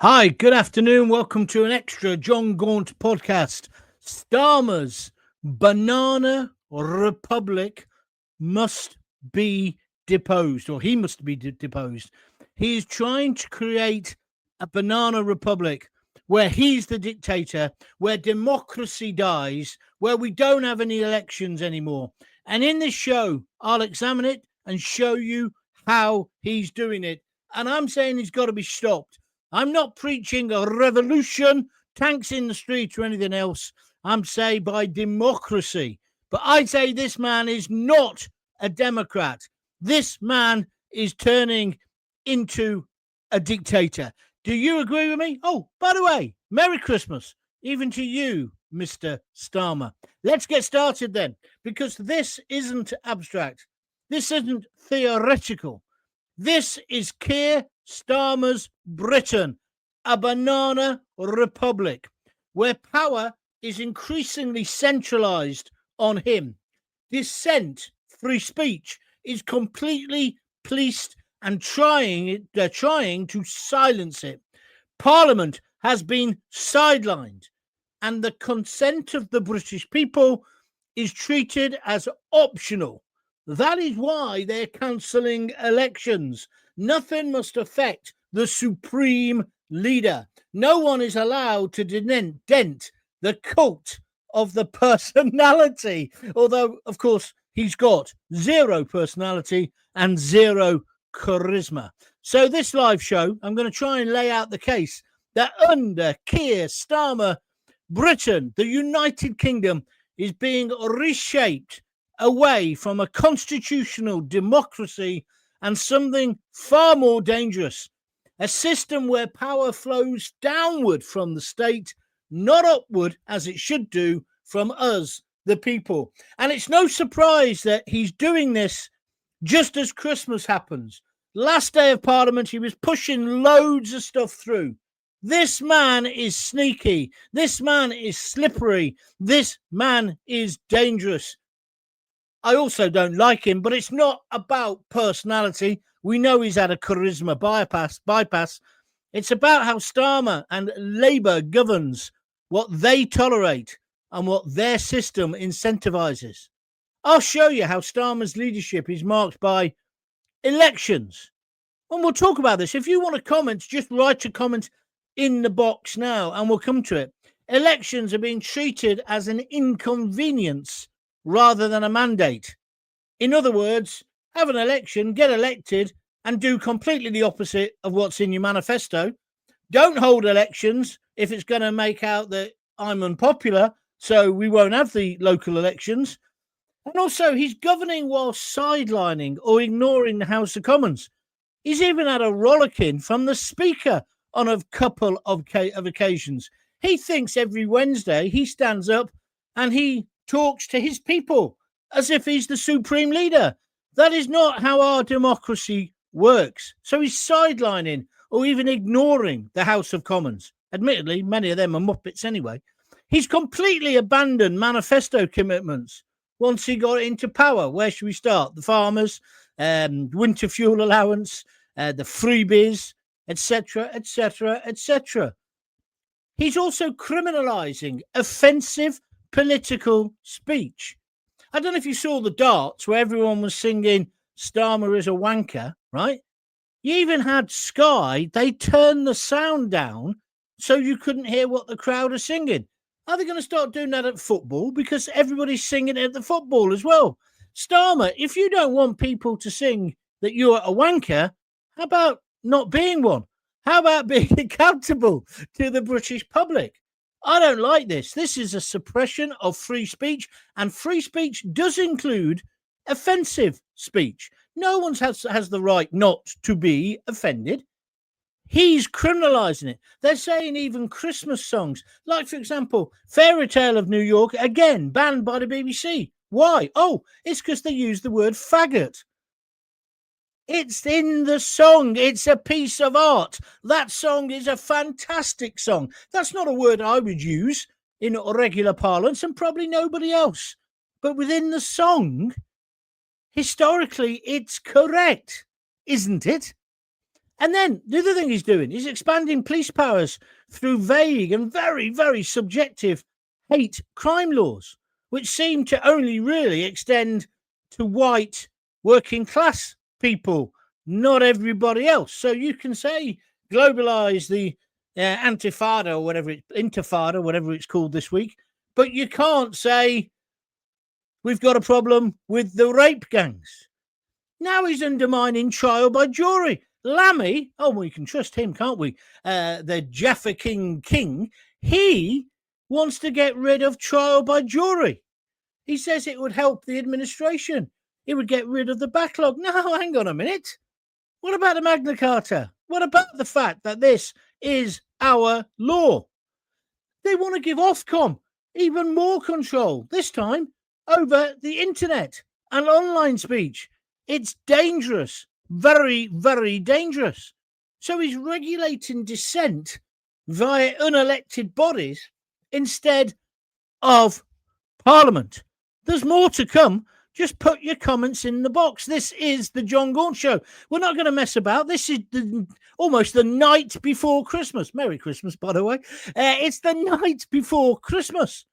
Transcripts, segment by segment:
Hi, good afternoon. Welcome to an extra John Gaunt podcast. Starmer's banana republic must be deposed, or he must be deposed. He is trying to create a banana republic where he's the dictator, where democracy dies, where we don't have any elections anymore. And in this show, I'll examine it and show you how he's doing it. And I'm saying he's got to be stopped. I'm not preaching a revolution, tanks in the street or anything else. I'm saying by democracy. But I say this man is not a Democrat. This man is turning into a dictator. Do you agree with me? Oh, by the way, Merry Christmas, even to you, Mr. Starmer. Let's get started then, because this isn't abstract. This isn't theoretical. This is Keir Starmer's Britain, a banana republic, where power is increasingly centralised on him. Dissent, free speech, is completely policed and they're trying to silence it. Parliament has been sidelined, and the consent of the British people is treated as optional. That is why they're cancelling elections. Nothing must affect the supreme leader. No one is allowed to dent the cult of the personality. Although, of course, he's got zero personality and zero charisma. So this live show, I'm going to try and lay out the case that under Keir Starmer, Britain, the United Kingdom, is being reshaped away from a constitutional democracy and something far more dangerous, a system where power flows downward from the state, not upward as it should do from us, the people. And it's no surprise that he's doing this just as Christmas happens. Last day of Parliament, he was pushing loads of stuff through. This man is sneaky. This man is slippery. This man is dangerous. I also don't like him, but it's not about personality. We know he's had a charisma bypass. It's about how Starmer and Labour governs, what they tolerate and what their system incentivises. I'll show you how Starmer's leadership is marked by elections. And we'll talk about this. If you want to comment, just write a comment in the box now and we'll come to it. Elections are being treated as an inconvenience rather than a mandate. In other words, have an election, get elected, and do completely the opposite of what's in your manifesto. Don't hold elections if it's going to make out that I'm unpopular, so we won't have the local elections. And also, he's governing while sidelining or ignoring the House of Commons. He's even had a rollicking from the Speaker on a couple of occasions. He thinks every Wednesday he stands up and he talks to his people as if he's the supreme leader. That is not how our democracy works. So he's sidelining or even ignoring the House of Commons. Admittedly, many of them are muppets anyway. He's completely abandoned manifesto commitments once he got into power. Where should we start? The farmers, winter fuel allowance, the freebies, etc., etc., etc. He's also criminalising offensive political speech. I don't know if you saw the darts where everyone was singing Starmer is a wanker, right? You even had Sky, they turned the sound down so you couldn't hear what the crowd are singing. Are they going to start doing that at football? Because everybody's singing at the football as well. Starmer, if you don't want people to sing that you're a wanker, how about not being one? How about being accountable to the British public? I don't like this. This is a suppression of free speech, and free speech does include offensive speech. No one has the right not to be offended. He's criminalising it. They're saying even Christmas songs, like, for example, Fairy Tale of New York, again, banned by the BBC. Why? Oh, it's because they use the word faggot. It's in the song. It's a piece of art. That song is a fantastic song. That's not a word I would use in regular parlance, and probably nobody else. But within the song, historically, it's correct, isn't it? And then the other thing he's doing is expanding police powers through vague and very, very subjective hate crime laws, which seem to only really extend to white working class people, not everybody else. So you can say globalise the intifada or whatever it's called this week, but you can't say we've got a problem with the rape gangs. Now he's undermining trial by jury. Lammy, we can trust him, can't we? The Jaffa King, he wants to get rid of trial by jury. He says it would help the administration. It would get rid of the backlog. No, hang on a minute. What about the Magna Carta? What about the fact that this is our law? They want to give Ofcom even more control, this time over the internet and online speech. It's dangerous, very, very dangerous. So he's regulating dissent via unelected bodies instead of Parliament. There's more to come. Just put your comments in the box. This is the John Gaunt Show. We're not going to mess about. This is almost the night before Christmas. Merry Christmas, by the way. It's the night before Christmas.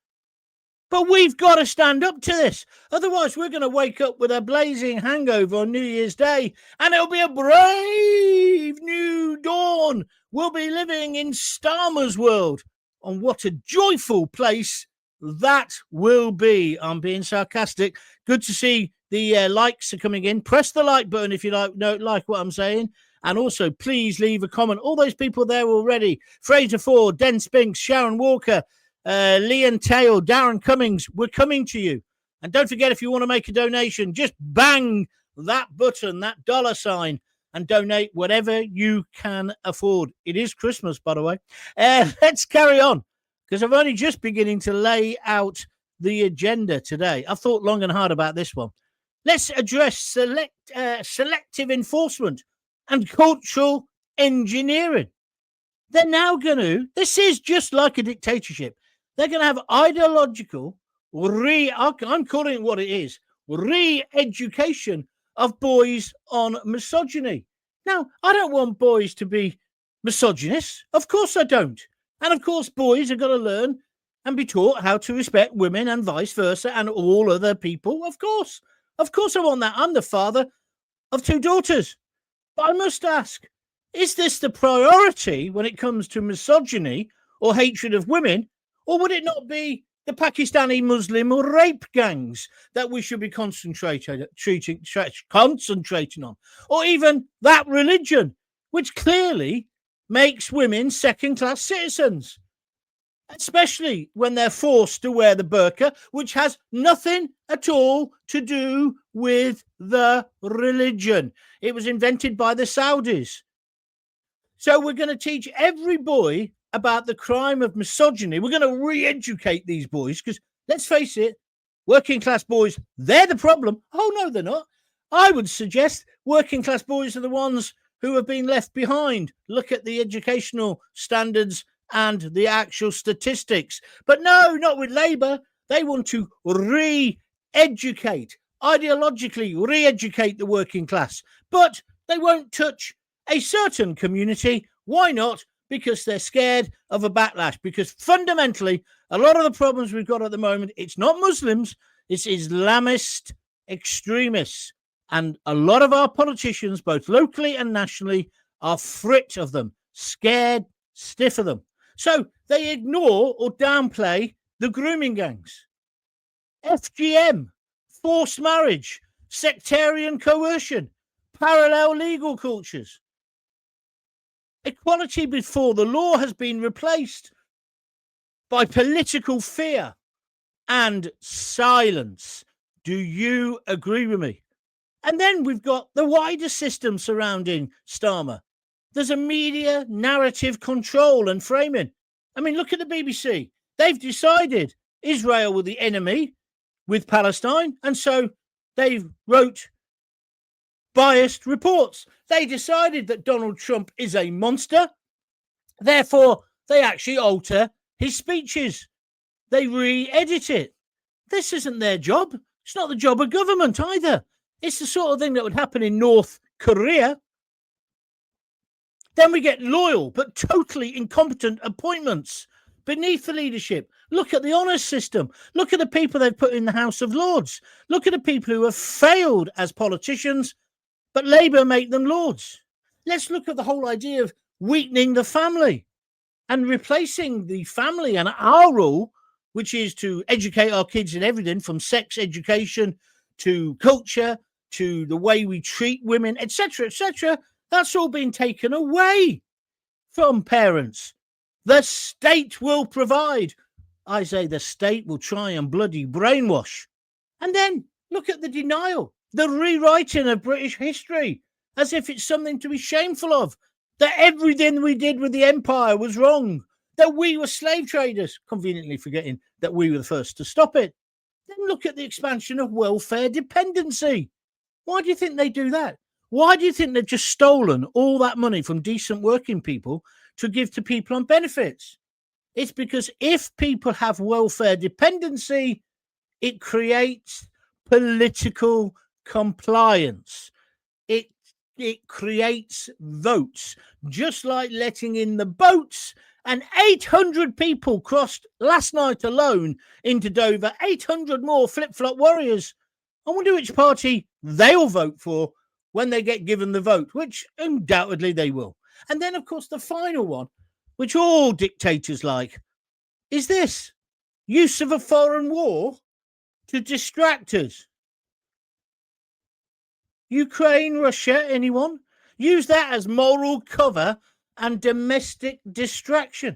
But we've got to stand up to this. Otherwise, we're going to wake up with a blazing hangover on New Year's Day, and it'll be a brave new dawn. We'll be living in Starmer's world. And what a joyful place that will be. I'm being sarcastic. Good to see the likes are coming in. Press the like button if you like what I'm saying. And also, please leave a comment. All those people there already. Fraser Ford, Den Spinks, Sharon Walker, Leon Tail, Darren Cummings, we're coming to you. And don't forget, if you want to make a donation, just bang that button, that $sign, and donate whatever you can afford. It is Christmas, by the way. Let's carry on, because I'm only just beginning to lay out the agenda today. I've thought long and hard about this one. Let's address selective enforcement and cultural engineering. They're now going to, this is just like a dictatorship. They're going to have ideological, I'm calling it what it is, re-education of boys on misogyny. Now, I don't want boys to be misogynists. Of course I don't. And of course, boys are going to learn and be taught how to respect women and vice versa and all other people. Of course I want that. I'm the father of 2 daughters. But I must ask, is this the priority when it comes to misogyny or hatred of women? Or would it not be the Pakistani Muslim or rape gangs that we should be concentrating on? Or even that religion, which clearly makes women second-class citizens, especially when they're forced to wear the burqa, which has nothing at all to do with the religion. It was invented by the Saudis. So we're going to teach every boy about the crime of misogyny. We're going to re-educate these boys because, let's face it, working class boys, they're the problem. Oh, no, they're not. I would suggest working class boys are the ones who have been left behind. Look at the educational standards and the actual statistics. But no, not with Labour. They want to re-educate, ideologically re-educate the working class. But they won't touch a certain community. Why not? Because they're scared of a backlash. Because fundamentally, a lot of the problems we've got at the moment, it's not Muslims, it's Islamist extremists. And a lot of our politicians, both locally and nationally, are frit of them, scared stiff of them. So they ignore or downplay the grooming gangs, FGM, forced marriage, sectarian coercion, parallel legal cultures. Equality before the law has been replaced by political fear and silence. Do you agree with me? And then we've got the wider system surrounding Starmer. There's a media narrative control and framing. I mean, look at the BBC. They've decided Israel were the enemy with Palestine, and so they wrote biased reports. They decided that Donald Trump is a monster. Therefore, they actually alter his speeches. They re-edit it. This isn't their job. It's not the job of government either. It's the sort of thing that would happen in North Korea. Then we get loyal but totally incompetent appointments beneath the leadership. Look at the honours system. Look at the people they've put in the House of Lords. Look at the people who have failed as politicians, but Labour make them Lords. Let's look at the whole idea of weakening the family and replacing the family and our role, which is to educate our kids in everything from sex education to culture to the way we treat women, etc., etc. That's all been taken away from parents. The state will provide. I say the state will try and bloody brainwash. And then look at the denial, the rewriting of British history, as if it's something to be shameful of, that everything we did with the empire was wrong, that we were slave traders, conveniently forgetting that we were the first to stop it. Then look at the expansion of welfare dependency. Why do you think they do that? Why do you think they've just stolen all that money from decent working people to give to people on benefits? It's because if people have welfare dependency, it creates political compliance. It creates votes, just like letting in the boats. And 800 people crossed last night alone into Dover, 800 more flip-flop warriors. I wonder which party they'll vote for when they get given the vote, which undoubtedly they will. And then, of course, the final one, which all dictators like, is this: use of a foreign war to distract us. Ukraine, Russia, anyone? Use that as moral cover and domestic distraction.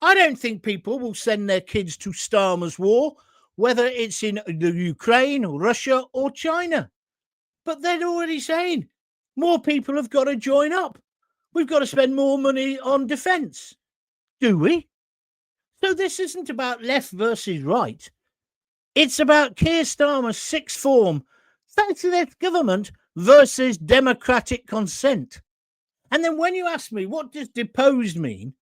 I don't think people will send their kids to Starmer's war, whether it's in the Ukraine or Russia or China. But they're already saying more people have got to join up. We've got to spend more money on defence. Do we? So this isn't about left versus right. It's about Keir Starmer's sixth form, socialist government versus democratic consent. And then when you ask me, what does deposed mean?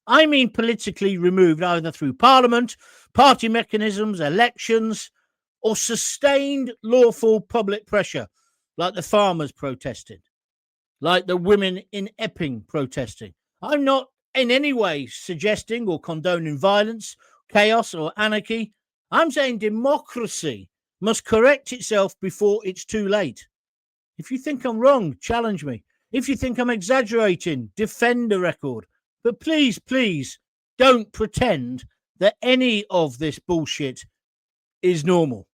I mean politically removed, either through parliament, party mechanisms, elections, or sustained lawful public pressure, like the farmers protesting, like the women in Epping protesting. I'm not in any way suggesting or condoning violence, chaos, or anarchy. I'm saying democracy must correct itself before it's too late. If you think I'm wrong, challenge me. If you think I'm exaggerating, defend the record. But please, please don't pretend that any of this bullshit is normal.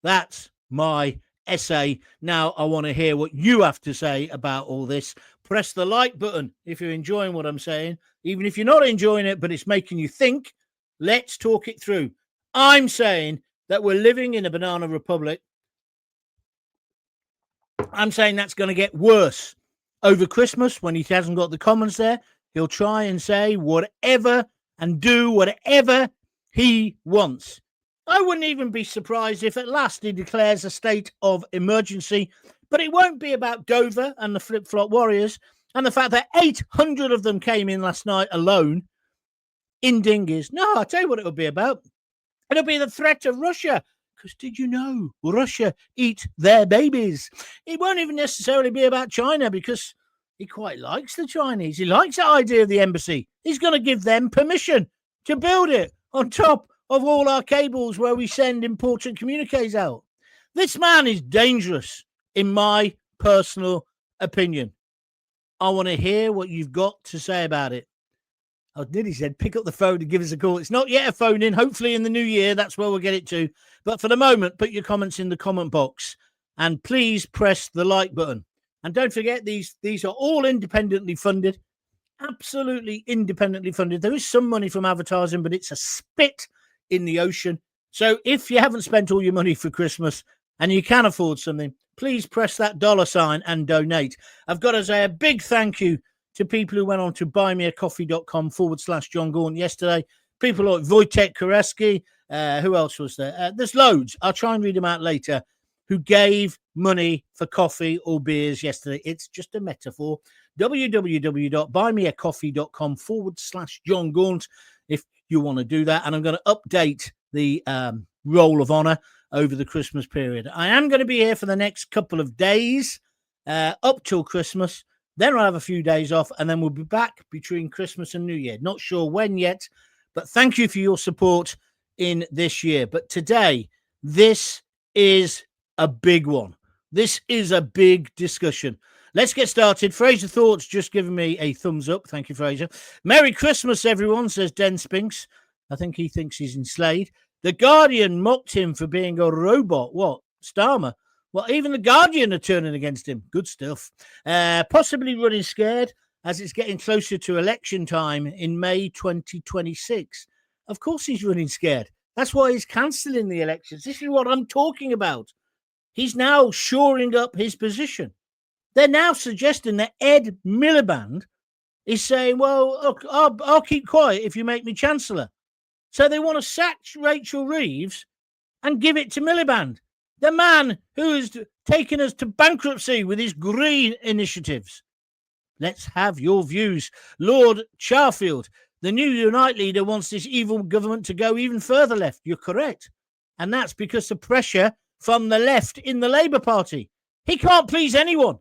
That's my essay. Now I want to hear what you have to say about all this. Press the like button if you're enjoying what I'm saying. Even if you're not enjoying it, but it's making you think, let's talk it through. I'm saying that we're living in a banana republic. I'm saying that's going to get worse. Over Christmas, when he hasn't got the Commons there, he'll try and say whatever and do whatever he wants. I wouldn't even be surprised if at last he declares a state of emergency, but it won't be about Dover and the flip-flop warriors and the fact that 800 of them came in last night alone in dinghies. No, I'll tell you what it'll be about. It'll be the threat of Russia. Because did you know Russia eat their babies? It won't even necessarily be about China, because he quite likes the Chinese. He likes the idea of the embassy. He's going to give them permission to build it on top of all our cables where we send important communiques out. This man is dangerous, in my personal opinion. I want to hear what you've got to say about it. I nearly said pick up the phone and give us a call. It's not yet a phone in. Hopefully in the new year, that's where we'll get it to. But for the moment, put your comments in the comment box and please press the like button. And don't forget, these are all independently funded, absolutely independently funded. There is some money from advertising, but it's a spit in the ocean. So if you haven't spent all your money for Christmas and you can afford something, please press that $ and donate. I've got to say a big thank you to people who went on to buymeacoffee.com/John Gaunt yesterday. People like Wojtek Koreski. Who else was there? There's loads. I'll try and read them out later, who gave money for coffee or beers yesterday. It's just a metaphor. www.buymeacoffee.com/John Gaunt if you want to do that. And I'm going to update the roll of honour over the Christmas period. I am going to be here for the next couple of days up till Christmas. Then I'll have a few days off, and then we'll be back between Christmas and New Year. Not sure when yet, but thank you for your support in this year. But today, this is a big one. This is a big discussion. Let's get started. Fraser Thoughts just giving me a thumbs up. Thank you, Fraser. Merry Christmas, everyone, says Den Spinks. I think he thinks he's enslaved. The Guardian mocked him for being a robot. What? Starmer? Well, even the Guardian are turning against him. Good stuff. Possibly running scared as it's getting closer to election time in May 2026. Of course he's running scared. That's why he's cancelling the elections. This is what I'm talking about. He's now shoring up his position. They're now suggesting that Ed Miliband is saying, well, look, I'll keep quiet if you make me Chancellor. So they want to sack Rachel Reeves and give it to Miliband, the man who has taken us to bankruptcy with his green initiatives. Let's have your views. Lord Charfield, the new Unite leader, wants this evil government to go even further left. You're correct. And that's because of pressure from the left in the Labour Party. He can't please anyone.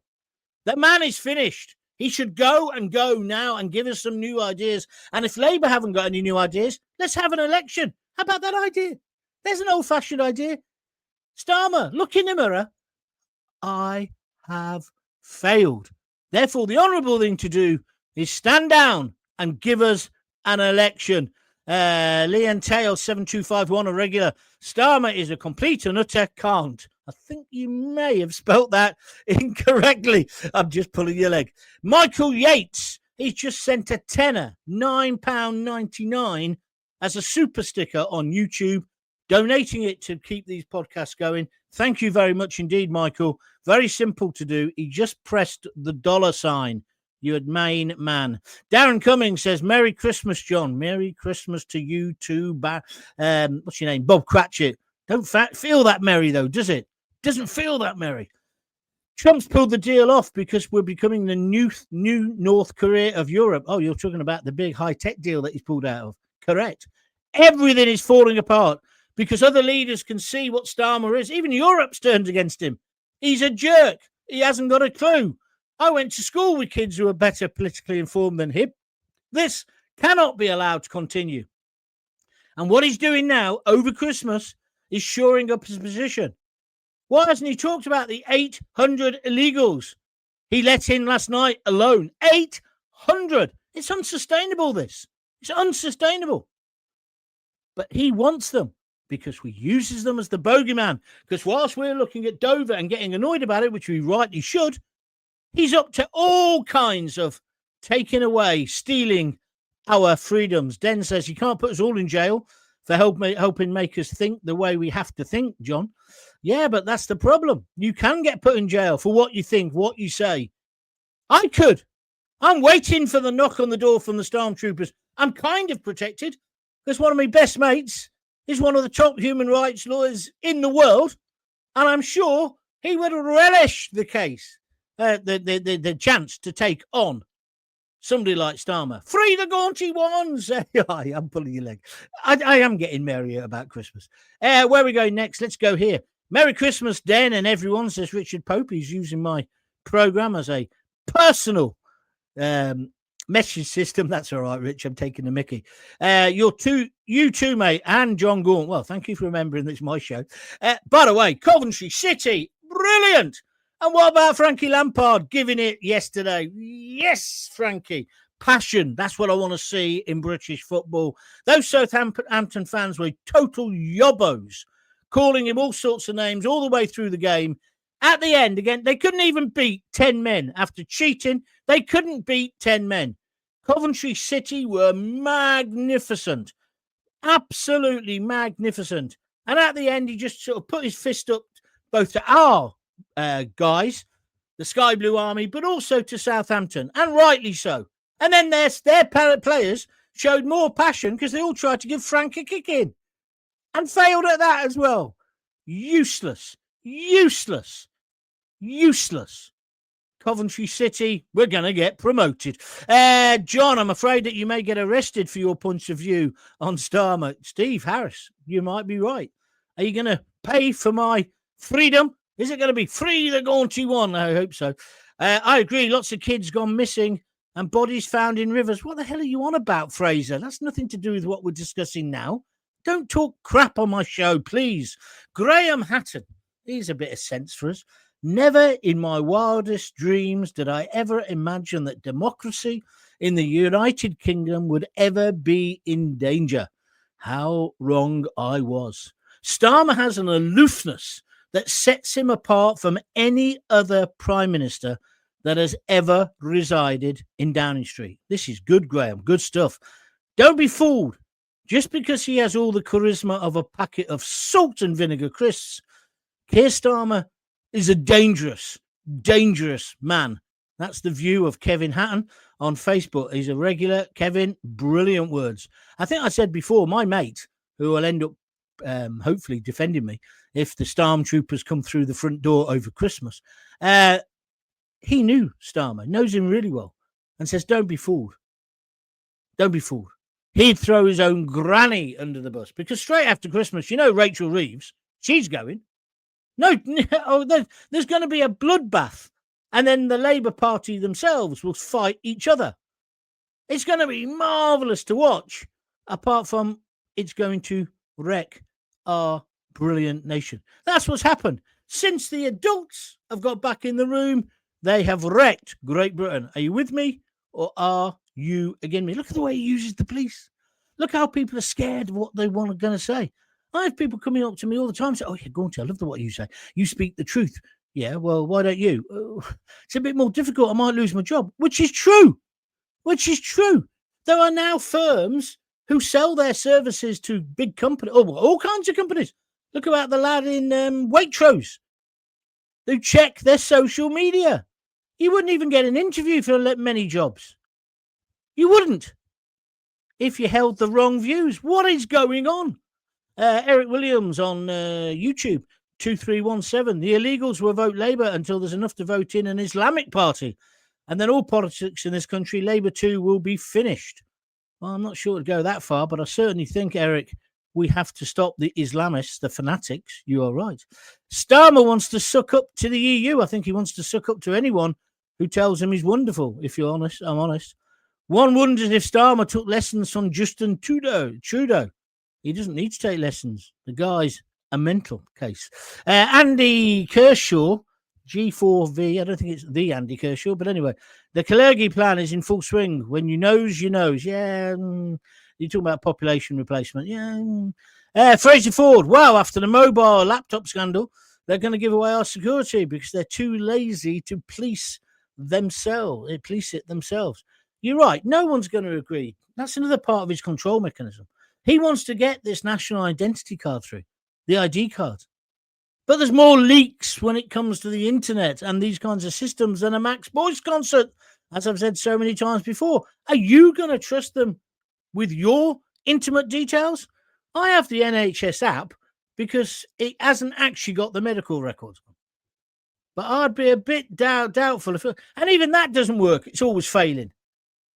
The man is finished. He should go now and give us some new ideas. And if Labour haven't got any new ideas, let's have an election. How about that idea? There's an old-fashioned idea. Starmer, look in the mirror. I have failed. Therefore, the honourable thing to do is stand down and give us an election. Leanne Tail 7251, a regular. Starmer is a complete and utter can't. I think you may have spelt that incorrectly. I'm just pulling your leg. Michael Yates, he's just sent a tenner, £9.99 as a super sticker on YouTube, donating it to keep these podcasts going. Thank you very much indeed, Michael. Very simple to do. He just pressed the $sign. You main man. Darren Cummings says, Merry Christmas, John. Merry Christmas to you too. What's your name? Bob Cratchit. Don't feel that merry, though, does it? Doesn't feel that merry. Trump's pulled the deal off because we're becoming the new North Korea of Europe. Oh, you're talking about the big high-tech deal that he's pulled out of. Correct. Everything is falling apart because other leaders can see what Starmer is. Even Europe's turned against him. He's a jerk. He hasn't got a clue. I went to school with kids who are better politically informed than him. This cannot be allowed to continue. And what he's doing now over Christmas is shoring up his position. Why hasn't he talked about the 800 illegals he let in last night alone? 800. It's unsustainable, this. It's unsustainable. But he wants them because we uses them as the bogeyman. Because whilst we're looking at Dover and getting annoyed about it, which we rightly should, he's up to all kinds of taking away, stealing our freedoms. Den says you can't put us all in jail for helping make us think the way we have to think, John. Yeah, but that's the problem. You can get put in jail for what you think, what you say. I could. I'm waiting for the knock on the door from the stormtroopers. I'm kind of protected because one of my best mates is one of the top human rights lawyers in the world, and I'm sure he would relish the case. The chance to take on somebody like Starmer. Free the gaunty ones. I'm pulling your leg. I am getting merrier about Christmas. Where are we going next? Let's go here. Merry Christmas, Den and everyone, says Richard Pope. He's using my program as a personal message system. That's all right, Rich. I'm taking the mickey. You too, mate, and John Gaunt. Well, thank you for remembering that it's my show. By the way, Coventry City, brilliant. And what about Frankie Lampard giving it yesterday? Yes, Frankie. Passion. That's what I want to see in British football. Those Southampton fans were total yobbos, calling him all sorts of names all the way through the game. At the end, again, they couldn't even beat 10 men. After cheating, they couldn't beat 10 men. Coventry City were magnificent. Absolutely magnificent. And at the end, he just sort of put his fist up both to our guys, the Sky Blue Army, but also to Southampton, and rightly so. And then their players showed more passion because they all tried to give Frank a kick in and failed at that as well. Useless. Coventry City, we're going to get promoted. John, I'm afraid that you may get arrested for your points of view on Starmer. Steve Harris, you might be right. Are you going to pay for my freedom? Is it going to be free the gaunty one? I hope so. I agree. Lots of kids gone missing and bodies found in rivers. What the hell are you on about, Fraser? That's nothing to do with what we're discussing now. Don't talk crap on my show, please. Graham Hatton. Here's a bit of sense for us. Never in my wildest dreams did I ever imagine that democracy in the United Kingdom would ever be in danger. How wrong I was. Starmer has an aloofness that sets him apart from any other Prime Minister that has ever resided in Downing Street. This is good, Graham. Good stuff. Don't be fooled. Just because he has all the charisma of a packet of salt and vinegar crisps, Keir Starmer is a dangerous, dangerous man. That's the view of Kevin Hatton on Facebook. He's a regular. Kevin, brilliant words. I think I said before, my mate, who will end up hopefully defending me if the stormtroopers come through the front door over Christmas, he knew Starmer, knows him really well, and says, don't be fooled. Don't be fooled. He'd throw his own granny under the bus because straight after Christmas, Rachel Reeves, she's going. No, there's going to be a bloodbath, and then the Labour Party themselves will fight each other. It's going to be marvellous to watch, apart from it's going to wreck our brilliant nation. That's what's happened. Since the adults have got back in the room, they have wrecked Great Britain. Are you with me, or are you against me? Look at the way he uses the police. Look how people are scared of what they want going to say. I have people coming up to me all the time and say, oh, yeah, Gaunt, I love what you say. You speak the truth. Yeah, well, why don't you? It's a bit more difficult. I might lose my job, which is true. There are now firms who sell their services to big companies, all kinds of companies. Look about the lad in Waitrose who check their social media. You wouldn't even get an interview for many jobs. You wouldn't if you held the wrong views. What is going on? Eric Williams on YouTube, 2317. The illegals will vote Labour until there's enough to vote in an Islamic party. And then all politics in this country, Labour too, will be finished. Well, I'm not sure it'd go that far, but I certainly think, Eric, we have to stop the Islamists, the fanatics. You are right. Starmer wants to suck up to the EU. I think he wants to suck up to anyone who tells him he's wonderful. If you're honest, I'm honest. One wonders if Starmer took lessons from Justin Trudeau. He doesn't need to take lessons. The guy's a mental case. Andy Kershaw, G4V. I don't think it's the Andy Kershaw, but anyway, the Kalergi plan is in full swing. When you knows, you knows. Yeah, you're talking about population replacement. Yeah. Fraser Ford. Wow, after the mobile laptop scandal, they're going to give away our security because they're too lazy to police it themselves. You're right. No one's going to agree. That's another part of his control mechanism. He wants to get this national identity card through, the ID card. But there's more leaks when it comes to the internet and these kinds of systems than a Max Boyce concert, as I've said so many times before. Are you going to trust them with your intimate details? I have the NHS app because it hasn't actually got the medical records. But I'd be a bit doubtful. And even that doesn't work. It's always failing.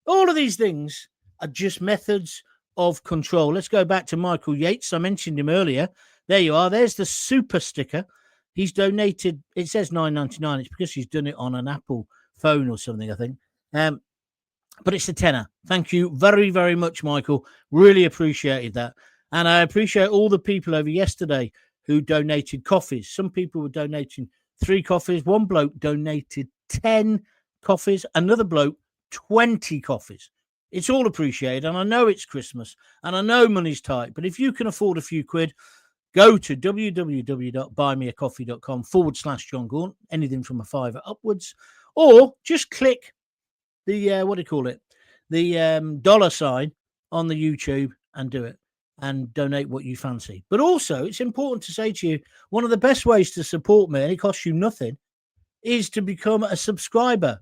All of these things are just methods of control. Let's go back to Michael Yates. I mentioned him earlier. There you are. There's the super sticker. He's donated. It says $9.99. It's because he's done it on an Apple phone or something, I think. But it's a tenner. Thank you very, very much, Michael. Really appreciated that. And I appreciate all the people over yesterday who donated coffees. Some people were donating 3 coffees. One bloke donated 10 coffees. Another bloke, 20 coffees. It's all appreciated. And I know it's Christmas and I know money's tight. But if you can afford a few quid, go to www.buymeacoffee.com/John Gaunt, anything from a £5 upwards, or just click the, the dollar sign on the YouTube and do it and donate what you fancy. But also, it's important to say to you, one of the best ways to support me, and it costs you nothing, is to become a subscriber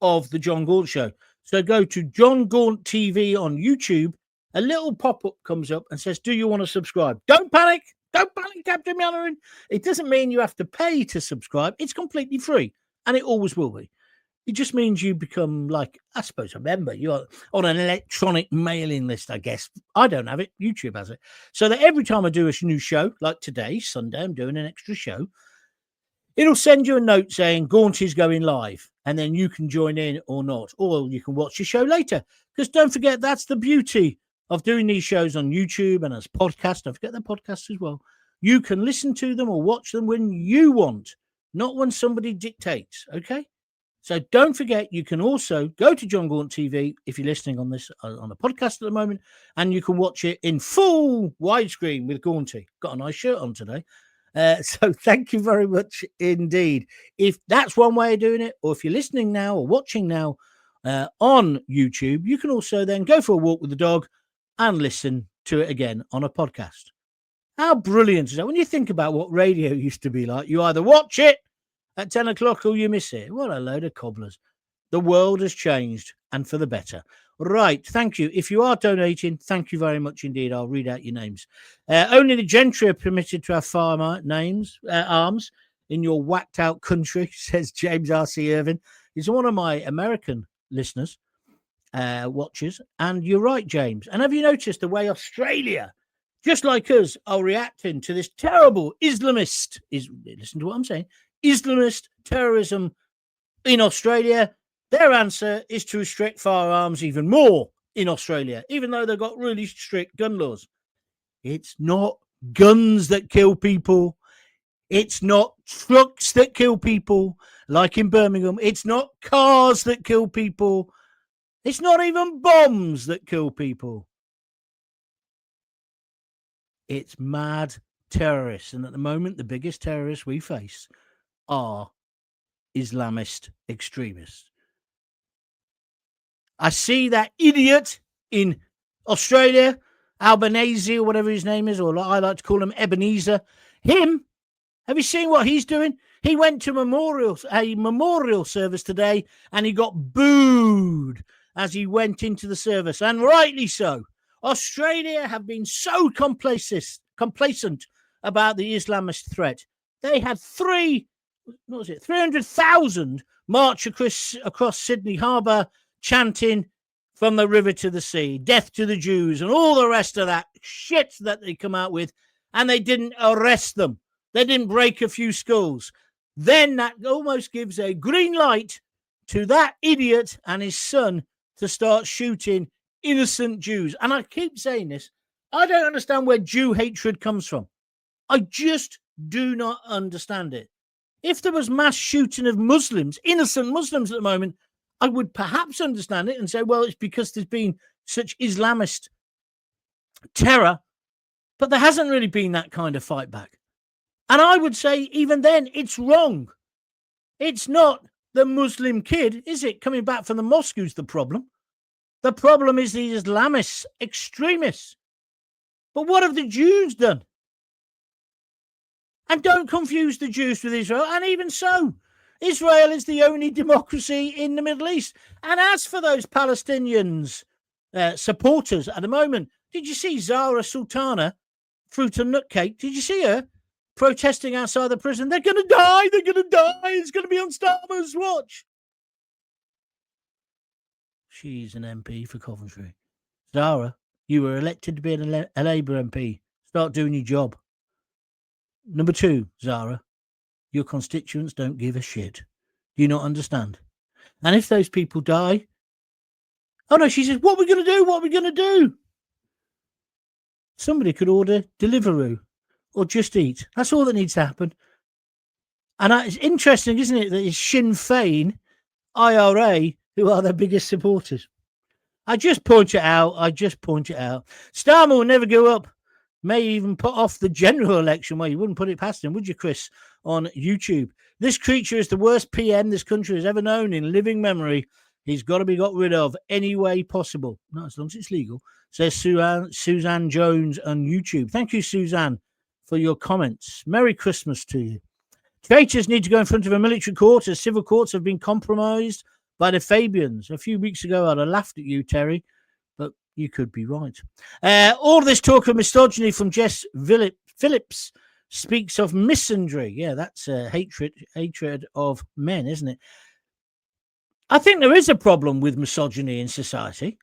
of the John Gaunt Show. So go to John Gaunt TV on YouTube. A little pop-up comes up and says, do you want to subscribe? Don't panic. Don't panic, Captain Mandarin. It doesn't mean you have to pay to subscribe. It's completely free, and it always will be. It just means you become, like, I suppose, a member. You're on an electronic mailing list, I guess. I don't have it. YouTube has it. So that every time I do a new show, like today, Sunday, I'm doing an extra show, it'll send you a note saying Gaunt is going live, and then you can join in or not, or you can watch the show later. Because don't forget, that's the beauty of doing these shows on YouTube and as podcasts. Don't forget the podcasts as well. You can listen to them or watch them when you want, not when somebody dictates, okay? So don't forget, you can also go to John Gaunt TV if you're listening on this on a podcast at the moment, and you can watch it in full widescreen with Gaunty. Got a nice shirt on today. So thank you very much indeed. If that's one way of doing it, or if you're listening now or watching now on YouTube, you can also then go for a walk with the dog and listen to it again on a podcast. How brilliant is that? When you think about what radio used to be like, you either watch it at 10 o'clock or you miss it. What a load of cobblers. The world has changed, and for the better. Right, thank you. If you are donating, thank you very much indeed. I'll read out your names. Only the gentry are permitted to have farmer names, arms in your whacked out country, says James R.C. Irvin. He's one of my American listeners, watchers. And you're right, James. And have you noticed the way Australia, just like us, are reacting to this terrible listen to what I'm saying, Islamist terrorism in Australia? Their answer is to restrict firearms even more in Australia, even though they've got really strict gun laws. It's not guns that kill people. It's not trucks that kill people, like in Birmingham. It's not cars that kill people. It's not even bombs that kill people. It's mad terrorists. And at the moment, the biggest terrorists we face are Islamist extremists. I see that idiot in Australia, Albanese or whatever his name is, or I like to call him Ebenezer. Him, have you seen what he's doing? He went to a memorial service today, and he got booed as he went into the service, and rightly so. Australia have been so complacent about the Islamist threat. They had 300,000 march across Sydney Harbour, chanting from the river to the sea, death to the Jews, and all the rest of that shit that they come out with, and they didn't arrest them. They didn't break a few skulls. Then that almost gives a green light to that idiot and his son to start shooting innocent Jews. And I keep saying this, I don't understand where Jew hatred comes from. I just do not understand it. If there was mass shooting of Muslims, innocent Muslims at the moment, I would perhaps understand it and say, well, it's because there's been such Islamist terror, but there hasn't really been that kind of fight back. And I would say even then, it's wrong. It's not the Muslim kid, is it, coming back from the mosque who's the problem? The problem is the Islamist extremists. But what have the Jews done? And don't confuse the Jews with Israel. And even so, Israel is the only democracy in the Middle East. And as for those Palestinians supporters at the moment, did you see Zara Sultana, fruit and nut cake? Did you see her protesting outside the prison? They're going to die. They're going to die. It's going to be on Starmer's watch. She's an MP for Coventry. Zara, you were elected to be a Labour MP. Start doing your job. Number 2, Zara, your constituents don't give a shit. Do you not understand? And if those people die... Oh, no, she says, what are we going to do? What are we going to do? Somebody could order Deliveroo or Just Eat. That's all that needs to happen. And it's interesting, isn't it, that it's Sinn Féin, IRA, who are their biggest supporters. I just point it out. Starmer will never go up. May even put off the general election. Well, you wouldn't put it past him, would you, Chris, on YouTube? This creature is the worst PM this country has ever known in living memory. He's got to be got rid of any way possible. Not as long as it's legal, says Suzanne Jones on YouTube. Thank you, Suzanne, for your comments. Merry Christmas to you. Traitors need to go in front of a military court as civil courts have been compromised by the Fabians. A few weeks ago, I'd have laughed at you, Terry, but you could be right. All this talk of misogyny from Jess Phillips speaks of misandry. Yeah, that's hatred of men, isn't it? I think there is a problem with misogyny in society.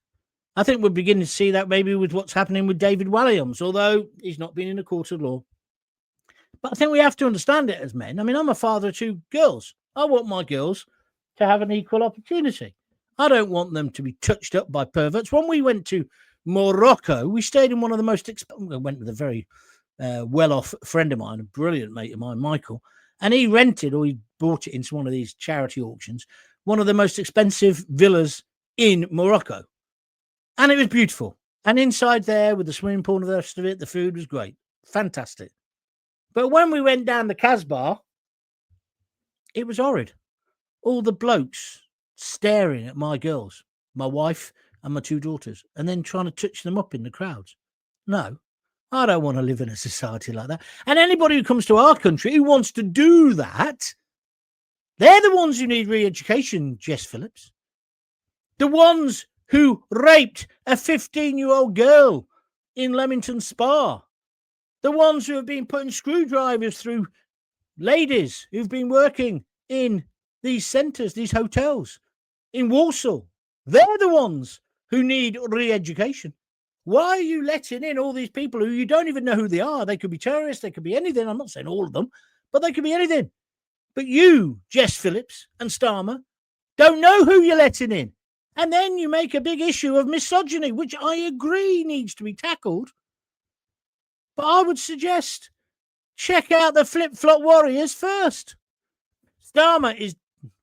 I think we're beginning to see that maybe with what's happening with David Walliams, although he's not been in a court of law. But I think we have to understand it as men. I mean, I'm a father of 2 girls. I want my girls to have an equal opportunity. I don't want them to be touched up by perverts. When we went to Morocco, we stayed in one of the most we went with a very well-off friend of mine, a brilliant mate of mine, Michael, and he rented, or he bought it into one of these charity auctions, one of the most expensive villas in Morocco. And it was beautiful. And inside there, with the swimming pool and the rest of it, the food was great. Fantastic. But when we went down the Casbah, it was horrid. All the blokes staring at my girls, my wife and my 2 daughters, and then trying to touch them up in the crowds. No, I don't want to live in a society like that. And anybody who comes to our country who wants to do that, they're the ones who need re-education, Jess Phillips. The ones who raped a 15-year-old girl in Leamington Spa. The ones who have been putting screwdrivers through ladies who've been working in these centres, these hotels in Warsaw. They're the ones who need re-education. Why are you letting in all these people who you don't even know who they are? They could be terrorists, they could be anything. I'm not saying all of them, but they could be anything. But you, Jess Phillips and Starmer, don't know who you're letting in. And then you make a big issue of misogyny, which I agree needs to be tackled. But I would suggest check out the flip-flop warriors first. Starmer is...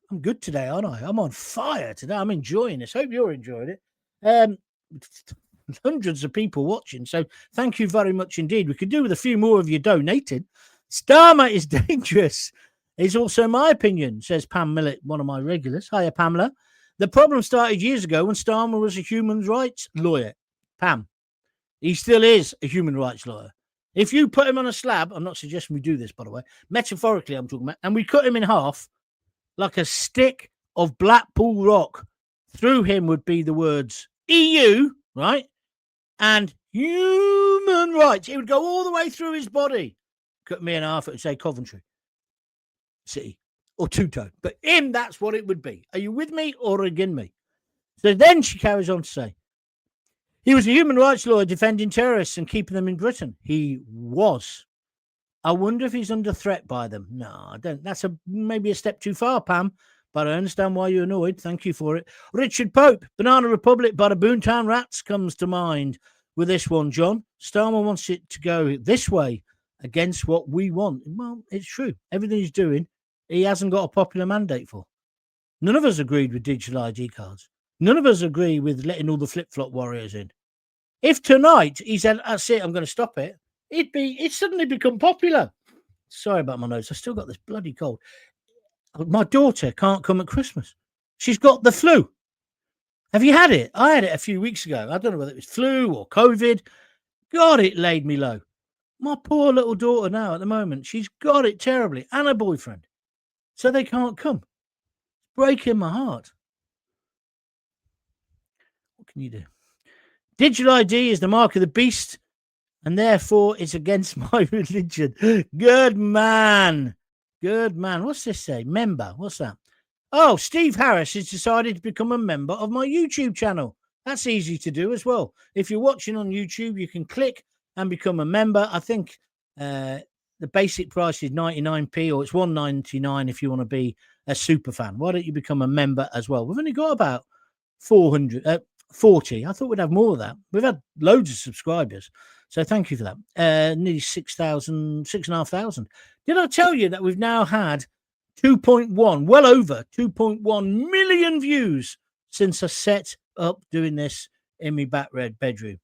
I'm good today, aren't I? I'm on fire today. I'm enjoying this. Hope you're enjoying it. Hundreds of people watching, so thank you very much indeed. We could do with a few more of you donating. Starmer is dangerous. It's also my opinion, says Pam Millett, one of my regulars. Hiya, Pamela. The problem started years ago when Starmer was a human rights lawyer. Pam, he still is a human rights lawyer. If you put him on a slab, I'm not suggesting we do this, by the way, metaphorically I'm talking about, and we cut him in half like a stick of Blackpool rock, through him would be the words EU, right? And human rights. It would go all the way through his body. Cut me in half, it would say Coventry City or two-tone. But him, that's what it would be. Are you with me or against me? So then she carries on to say, he was a human rights lawyer defending terrorists and keeping them in Britain. He was. I wonder if he's under threat by them. No, I don't. That's maybe a step too far, Pam, but I understand why you're annoyed. Thank you for it. Richard Pope, Banana Republic by the Boontown Rats comes to mind with this one, John. Starmer wants it to go this way against what we want. Well, it's true. Everything he's doing, he hasn't got a popular mandate for. None of us agreed with digital ID cards. None of us agree with letting all the flip-flop warriors in. If tonight he said, that's it, I'm going to stop it, it'd suddenly become popular. Sorry about my nose. I still got this bloody cold. My daughter can't come at Christmas. She's got the flu. Have you had it? I had it a few weeks ago. I don't know whether it was flu or COVID. God, it laid me low. My poor little daughter now at the moment, she's got it terribly, and a boyfriend. So they can't come. It's breaking my heart. What can you do? Digital ID is the mark of the beast, and therefore it's against my religion. Good man. Good man. What's this say? Member. What's that? Oh, Steve Harris has decided to become a member of my YouTube channel. That's easy to do as well. If you're watching on YouTube, you can click and become a member. I think the basic price is 99p, or it's $1.99 if you want to be a super fan. Why don't you become a member as well? We've only got about 40. I thought we'd have more of that. We've had loads of subscribers. So thank you for that. Nearly 6,500. Did I tell you that we've now had 2.1, well over 2.1 million views since I set up doing this in my back red bedroom?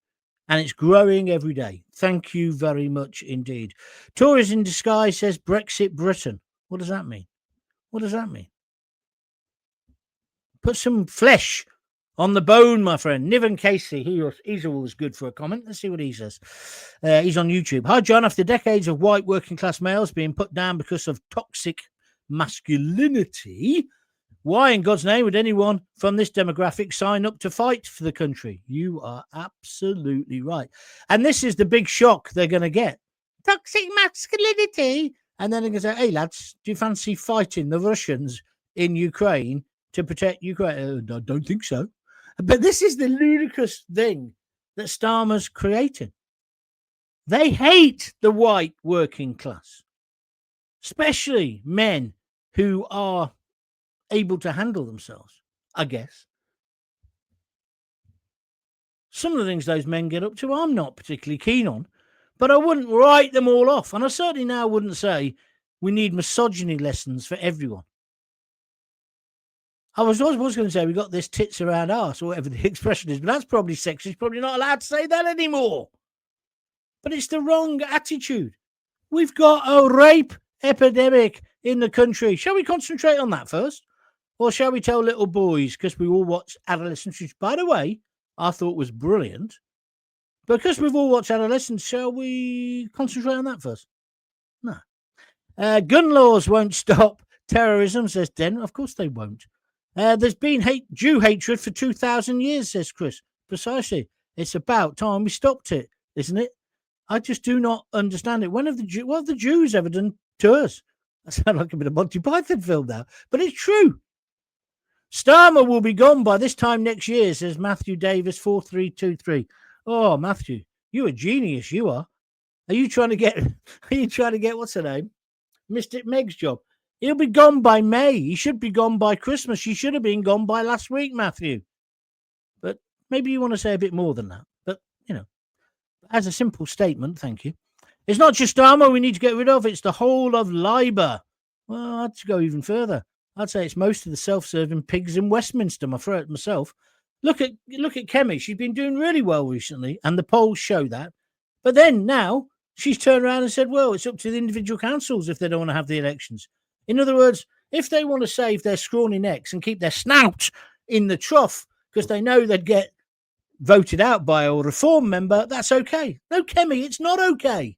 And it's growing every day. Thank you very much indeed. Tories in Disguise says Brexit Britain. What does that mean? What does that mean? Put some flesh on the bone, my friend. Niven Casey, he's always good for a comment. Let's see what he says. He's on YouTube. Hi, John. After decades of white working class males being put down because of toxic masculinity, why in God's name would anyone from this demographic sign up to fight for the country? You are absolutely right. And this is the big shock they're going to get. Toxic masculinity. And then they're going to say, hey, lads, do you fancy fighting the Russians in Ukraine to protect Ukraine? I don't think so. But this is the ludicrous thing that Starmer's created. They hate the white working class. especially men who are able to handle themselves, I guess. Some of the things those men get up to, I'm not particularly keen on, but I wouldn't write them all off. And I certainly now wouldn't say we need misogyny lessons for everyone. I was going to say we got this tits around arse or whatever the expression is, but that's probably sexist. Probably not allowed to say that anymore. But it's the wrong attitude. We've got a rape epidemic in the country. Shall we concentrate on that first? Or shall we tell little boys, because we all watch Adolescents, which, by the way, I thought was brilliant. Because we've all watched Adolescents, shall we concentrate on that first? No. Gun laws won't stop terrorism, says Den. Of course they won't. There's been Jew hatred for 2,000 years, says Chris. Precisely. It's about time we stopped it, isn't it? I just do not understand it. What have the Jews ever done to us? I sound like a bit of Monty Python film now, but it's true. Starmer will be gone by this time next year, says Matthew Davis 4323. Oh, Matthew, you're a genius. You are. Are you trying to get? What's her name? Mystic Meg's job. He'll be gone by May. He should be gone by Christmas. He should have been gone by last week, Matthew. But maybe you want to say a bit more than that. But as a simple statement, thank you. It's not just Starmer we need to get rid of. It's the whole of Labour. Well, I'd go even further. I'd say it's most of the self-serving pigs in Westminster. I throw it myself. Look at Kemi. She's been doing really well recently, and the polls show that. But then now she's turned around and said, well, it's up to the individual councils if they don't want to have the elections. In other words, if they want to save their scrawny necks and keep their snout in the trough because they know they'd get voted out by a reform member, that's okay. No, Kemi, it's not okay.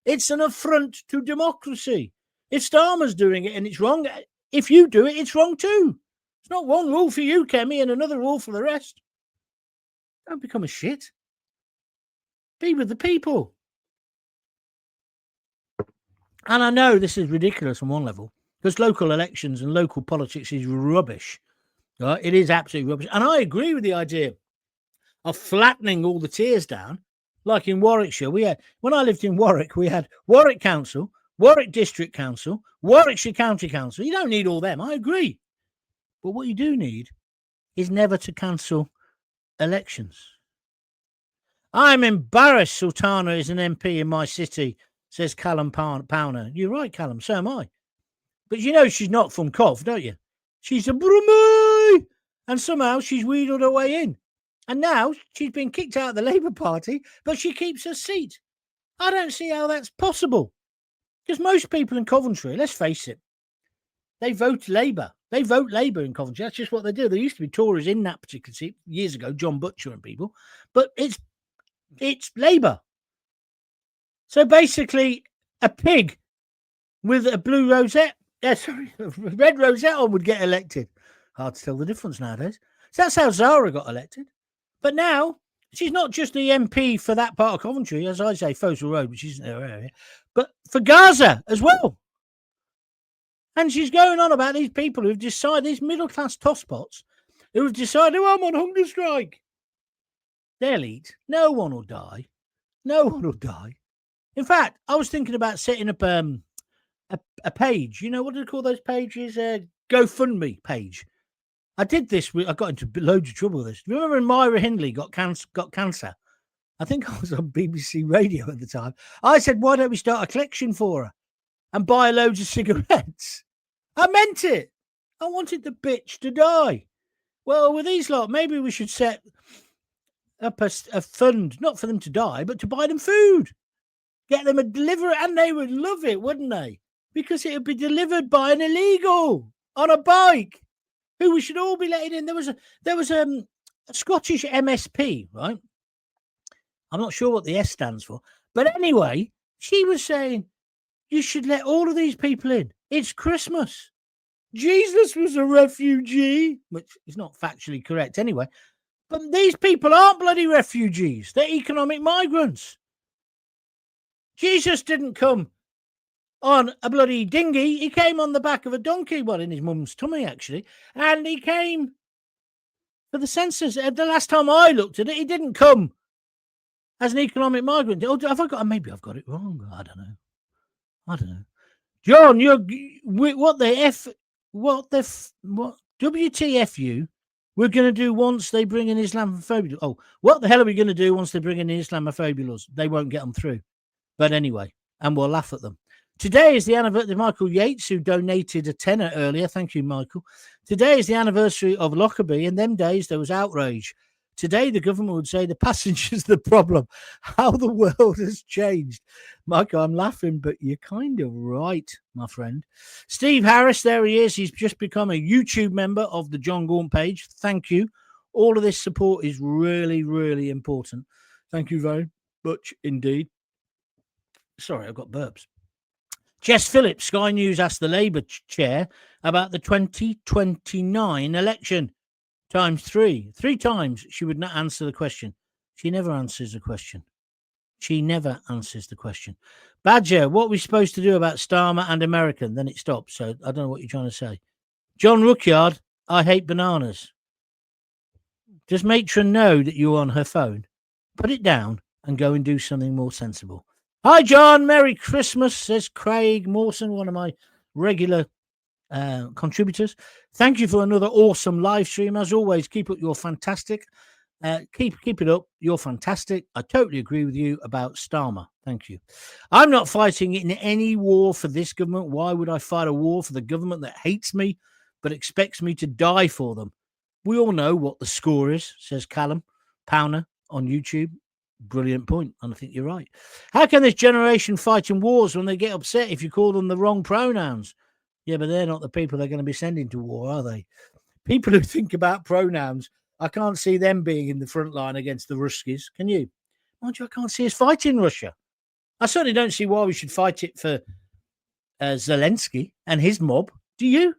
It's an affront to democracy. If Starmer's doing it and it's wrong, if you do it, it's wrong too. It's not one rule for you, Kemi, and another rule for the rest. Don't become a shit. Be with the people. And I know this is ridiculous on one level, because local elections and local politics is rubbish. Right? It is absolutely rubbish. And I agree with the idea of flattening all the tiers down. Like in Warwickshire, when I lived in Warwick, we had Warwick Council, Warwick District Council, Warwickshire County Council. You don't need all them. I agree. But what you do need is never to cancel elections. I'm embarrassed Sultana is an MP in my city, says Callum Powner. You're right, Callum. So am I. But you know she's not from Cov, don't you? She's a Brummie! And somehow she's wheedled her way in. And now she's been kicked out of the Labour Party, but she keeps her seat. I don't see how that's possible. Because most people in Coventry, let's face it, they vote Labour. They vote Labour in Coventry. That's just what they do. There used to be Tories in that particular seat years ago, John Butcher and people. But it's Labour. So basically, a pig with a blue rosette, a red rosette on would get elected. Hard to tell the difference nowadays. So that's how Zara got elected. But now, she's not just the MP for that part of Coventry, as I say, Fossil Road, which isn't her area, but for Gaza as well. And she's going on about these people who've decided, these middle-class tosspots, who have decided, oh, I'm on hunger strike. They'll eat. No one will die. No one will die. In fact, I was thinking about setting up a page. You know, what do they call those pages? GoFundMe page. I did this. I got into loads of trouble with this. Remember when Myra Hindley got cancer? I think I was on BBC Radio at the time. I said, why don't we start a collection for her and buy loads of cigarettes? I meant it. I wanted the bitch to die. Well, with these lot, maybe we should set up a fund, not for them to die, but to buy them food. Get them a delivery, and they would love it, wouldn't they? Because it would be delivered by an illegal on a bike, who we should all be letting in. There was a Scottish MSP, right? I'm not sure what the S stands for, but anyway, she was saying you should let all of these people in. It's Christmas. Jesus was a refugee, which is not factually correct anyway. But these people aren't bloody refugees. They're economic migrants. Jesus didn't come on a bloody dinghy. He came on the back of a donkey, well, in his mum's tummy, actually. And he came for the census. The last time I looked at it, he didn't come as an economic migrant. Oh, maybe I've got it wrong. I don't know. John, what WTFU we're going to do once they bring in Islamophobia. Oh, what the hell are we going to do once they bring in Islamophobia laws? They won't get them through. But anyway, and we'll laugh at them. Today is the anniversary of Michael Yates, who donated a tenner earlier. Thank you, Michael. Today is the anniversary of Lockerbie. In them days, there was outrage. Today, the government would say the passenger's the problem. How the world has changed. Michael, I'm laughing, but you're kind of right, my friend. Steve Harris, there he is. He's just become a YouTube member of the John Gaunt page. Thank you. All of this support is really, really important. Thank you very much indeed. Sorry, I've got burps. Jess Phillips, Sky News asked the Labour chair about the 2029 election. Times three. 3 times she would not answer the question. She never answers the question. She never answers the question. Badger, what are we supposed to do about Starmer and American? Then it stops. So I don't know what you're trying to say. John Rookyard, I hate bananas. Does Matron know that you're on her phone? Put it down and go and do something more sensible. Hi, John. Merry Christmas, says Craig Mawson, one of my regular contributors. Thank you for another awesome live stream. As always, keep up your fantastic. Keep it up. You're fantastic. I totally agree with you about Starmer. Thank you. I'm not fighting in any war for this government. Why would I fight a war for the government that hates me but expects me to die for them? We all know what the score is, says Callum Powner on YouTube. Brilliant point, and I think you're right. How can this generation fight in wars when they get upset if you call them the wrong pronouns? Yeah, but they're not the people they're going to be sending to war, are they? People who think about pronouns, I can't see them being in the front line against the Ruskies. Can you? Mind you, I can't see us fighting Russia. I certainly don't see why we should fight it for Zelensky and his mob. Do you?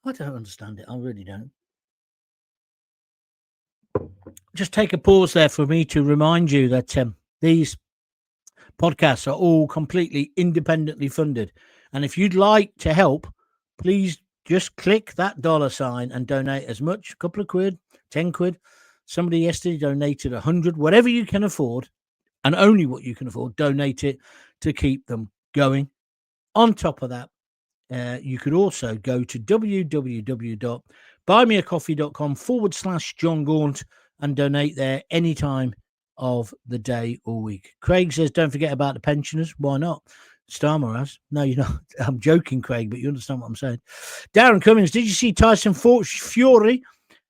I don't understand it. I really don't. Just take a pause there for me to remind you that these podcasts are all completely independently funded. And if you'd like to help, please just click that $sign and donate as much, a couple of quid, 10 quid. Somebody yesterday donated 100, whatever you can afford, and only what you can afford, donate it to keep them going. On top of that, you could also go to www.buymeacoffee.com/John Gaunt and donate there any time of the day or week. Craig says, don't forget about the pensioners. Why not? Starmer has. No, you're not. I'm joking, Craig, but you understand what I'm saying. Darren Cummings, did you see Tyson Fury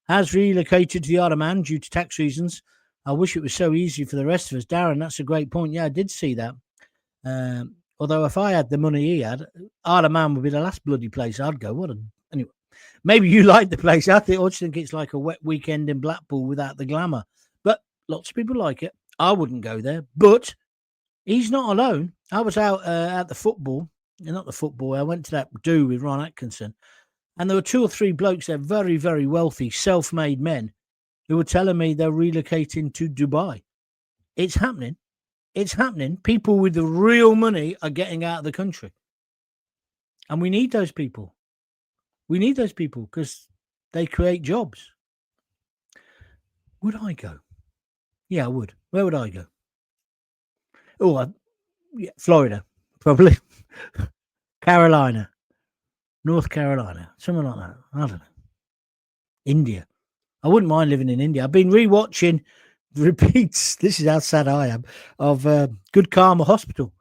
has relocated to the Isle of Man due to tax reasons? I wish it was so easy for the rest of us. Darren, that's a great point. Yeah, I did see that. Although if I had the money he had, Isle of Man would be the last bloody place I'd go. Anyway, maybe you like the place. I just think it's like a wet weekend in Blackpool without the glamour. But lots of people like it. I wouldn't go there. But he's not alone. I was out at the football. Not the football. I went to that do with Ron Atkinson. And there were 2 or 3 blokes there, very, very wealthy, self-made men, who were telling me they're relocating to Dubai. It's happening. It's happening. People with the real money are getting out of the country. And we need those people. We need those people because they create jobs. Would I go? Yeah, I would. Where would I go? Oh, yeah, Florida, probably. Carolina. North Carolina. Something like that. I don't know. India. I wouldn't mind living in India. I've been rewatching repeats. This is how sad I am. Of Good Karma Hospital.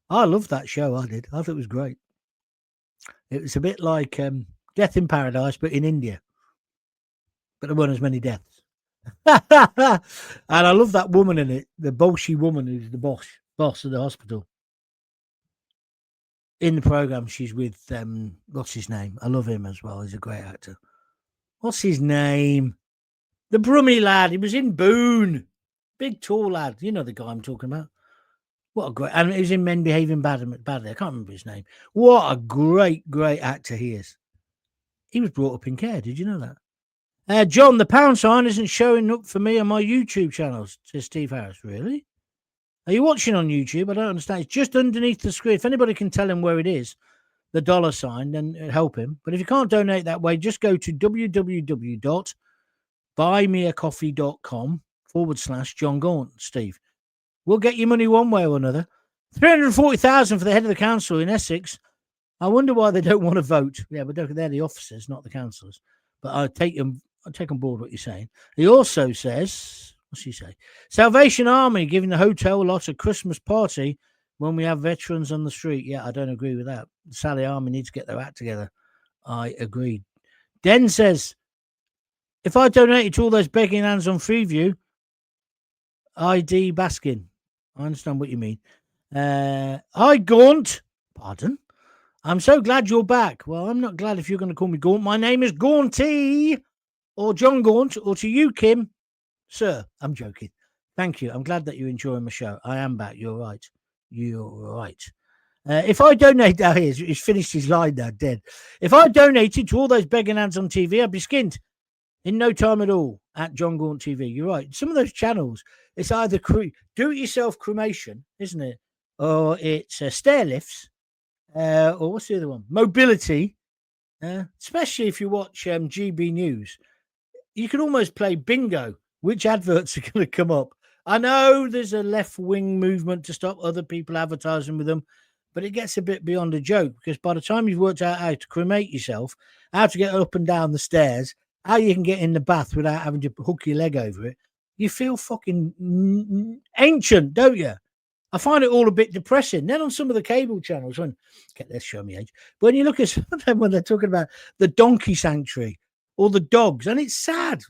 I loved that show. I did. I thought it was great. It was a bit like Death in Paradise, but in India. But there weren't as many deaths. And I love that woman in it, the Bolshe woman who's the boss of the hospital. In the program, she's with what's his name? I love him as well. He's a great actor. What's his name? The Brummy lad. He was in Boone. Big, tall lad. You know the guy I'm talking about. What a great... And he was in Men Behaving Badly. I can't remember his name. What a great, great actor he is. He was brought up in care. Did you know that? John, the pound sign isn't showing up for me on my YouTube channels, says Steve Harris. Really? Are you watching on YouTube? I don't understand. It's just underneath the screen. If anybody can tell him where it is, the $sign, then it'll help him. But if you can't donate that way, just go to www.buymeacoffee.com/John Gaunt, Steve. We'll get your money one way or another. 340,000 for the head of the council in Essex. I wonder why they don't want to vote. Yeah, but they're the officers, not the councillors. But I take on board what you're saying. He also says, what's he say? Salvation Army giving the hotel lot a Christmas party when we have veterans on the street. Yeah, I don't agree with that. The Sally Army needs to get their act together. I agree. Den says, if I donated to all those begging hands on Freeview, ID Baskin. I understand what you mean. Hi, Gaunt. Pardon? I'm so glad you're back. Well, I'm not glad if you're going to call me Gaunt. My name is Gaunty, or John Gaunt, or to you, Kim. Sir, I'm joking. Thank you. I'm glad that you're enjoying my show. I am back. You're right. You're right. If I donate, he's finished his line now, dead. If I donated to all those begging hands on TV, I'd be skinned in no time at all at John Gaunt TV. You're right. Some of those channels, it's either do-it-yourself cremation, isn't it? Or it's stair lifts. Or what's the other one? Mobility. Especially if you watch GB News. You can almost play bingo. Which adverts are going to come up? I know there's a left-wing movement to stop other people advertising with them, but it gets a bit beyond a joke because by the time you've worked out how to cremate yourself, how to get up and down the stairs, how you can get in the bath without having to hook your leg over it, you feel fucking ancient, don't you? I find it all a bit depressing. Then on some of the cable channels, let's show me age. But when you look at some of them when they're talking about the donkey sanctuary or the dogs, and it's sad,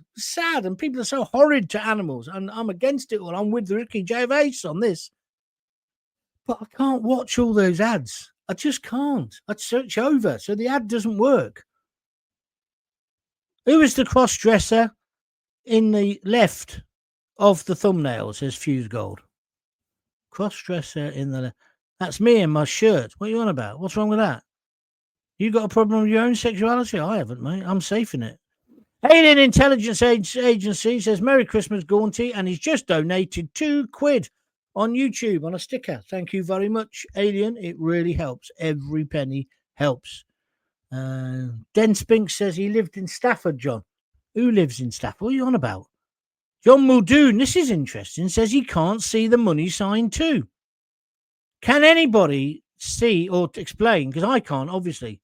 and people are so horrid to animals, and I'm against it all. I'm with Ricky Gervais on this. But I can't watch all those ads. I just can't. I'd search over, so the ad doesn't work. Who is the cross-dresser in the left of the thumbnail, says Fuse Gold. Cross-dresser in the... That's me in my shirt. What are you on about? What's wrong with that? You got a problem with your own sexuality? I haven't, mate. I'm safe in it. Alien Intelligence Agency says, Merry Christmas, Gaunty, and he's just donated £2 on YouTube on a sticker. Thank you very much, Alien. It really helps. Every penny helps. Den Spink says he lived in Stafford, John. Who lives in Stafford? What are you on about? John Muldoon, this is interesting, says he can't see the money sign too. Can anybody see or explain, because I can't, obviously,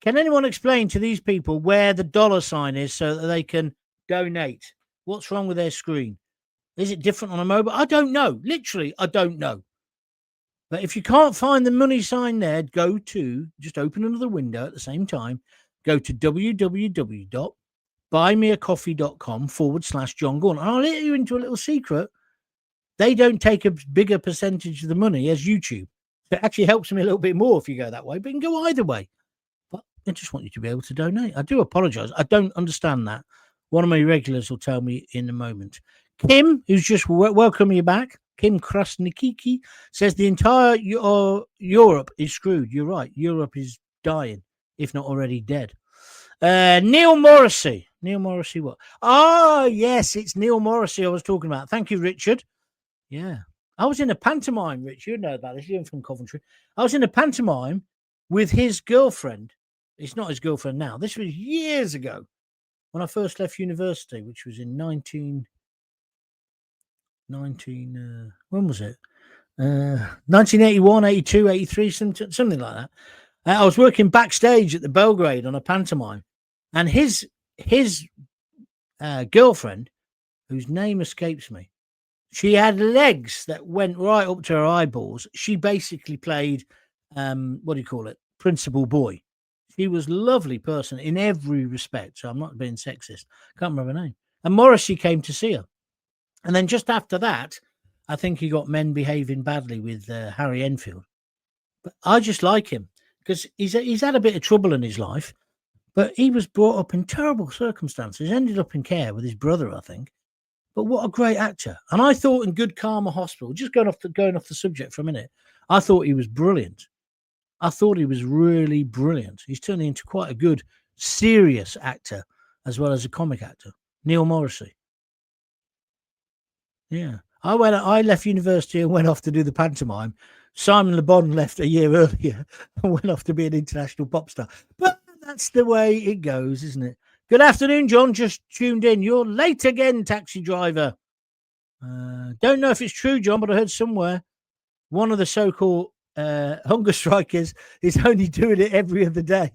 can anyone explain to these people where the dollar sign is so that they can donate? What's wrong with their screen? Is it different on a mobile? I don't know. Literally, I don't know. But if you can't find the money sign there, just open another window at the same time, go to www.buymeacoffee.com/John Gaunt. And I'll let you into a little secret. They don't take a bigger percentage of the money as YouTube. So it actually helps me a little bit more if you go that way, but you can go either way. But I just want you to be able to donate. I do apologize. I don't understand that. One of my regulars will tell me in a moment. Kim, who's just welcoming you back, Kim Krasnikiki, says the entire Europe is screwed. You're right. Europe is dying, if not already dead. Neil Morrissey. Neil Morrissey what? Oh, yes, it's Neil Morrissey I was talking about. Thank you, Richard. Yeah. I was in a pantomime, Rich. You know about this. You're from Coventry. I was in a pantomime with his girlfriend. It's not his girlfriend now. This was years ago when I first left university, which was in when was it? 1981, 82, 83, something like that. I was working backstage at the Belgrade on a pantomime, and his girlfriend, whose name escapes me, she had legs that went right up to her eyeballs. She basically played, principal boy. She was a lovely person in every respect, so I'm not being sexist. Can't remember her name. And Morrissey came to see her. And then just after that, I think he got Men Behaving Badly with Harry Enfield. But I just like him because he's had a bit of trouble in his life, but he was brought up in terrible circumstances, ended up in care with his brother, I think. But what a great actor. And I thought in Good Karma Hospital, just going off the subject for a minute, I thought he was brilliant. I thought he was really brilliant. He's turning into quite a good, serious actor as well as a comic actor. Neil Morrissey. Yeah. I left university and went off to do the pantomime. Simon Le Bon left a year earlier and went off to be an international pop star. But that's the way it goes, isn't it? Good afternoon, John. Just tuned in. You're late again, taxi driver. Don't know if it's true, John, but I heard somewhere one of the so-called hunger strike is only doing it every other day.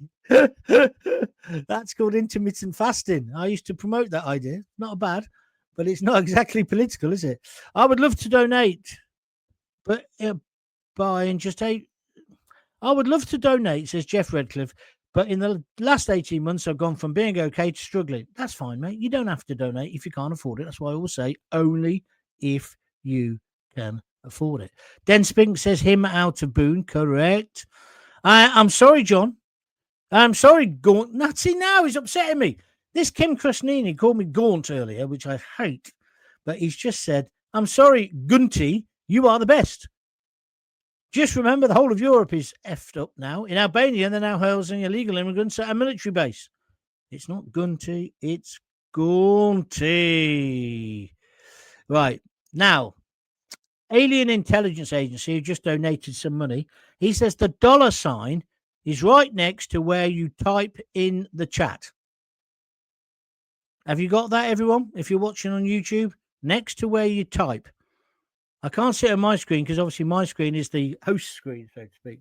That's called intermittent fasting. I used to promote that idea. Not bad, but it's not exactly political, is it? I would love to donate, but I would love to donate, says Jeff Redcliffe, but in the last 18 months, I've gone from being okay to struggling. That's fine, mate. You don't have to donate if you can't afford it. That's why I always say only if you can afford it. Den Spink says him out of Boone. Correct. I'm sorry, John. I'm sorry, Gaunt. Nazi now he's upsetting me. This Kim Krasnini called me Gaunt earlier, which I hate, but he's just said, I'm sorry, Gunty, you are the best. Just remember the whole of Europe is effed up now. In Albania, they're now housing illegal immigrants at a military base. It's not Gunty, it's Gaunty. Right. Now, Alien Intelligence Agency, who just donated some money, he says the $sign is right next to where you type in the chat. Have you got that, everyone? If you're watching on YouTube, next to where you type. I can't see it on my screen because obviously my screen is the host screen, so to speak.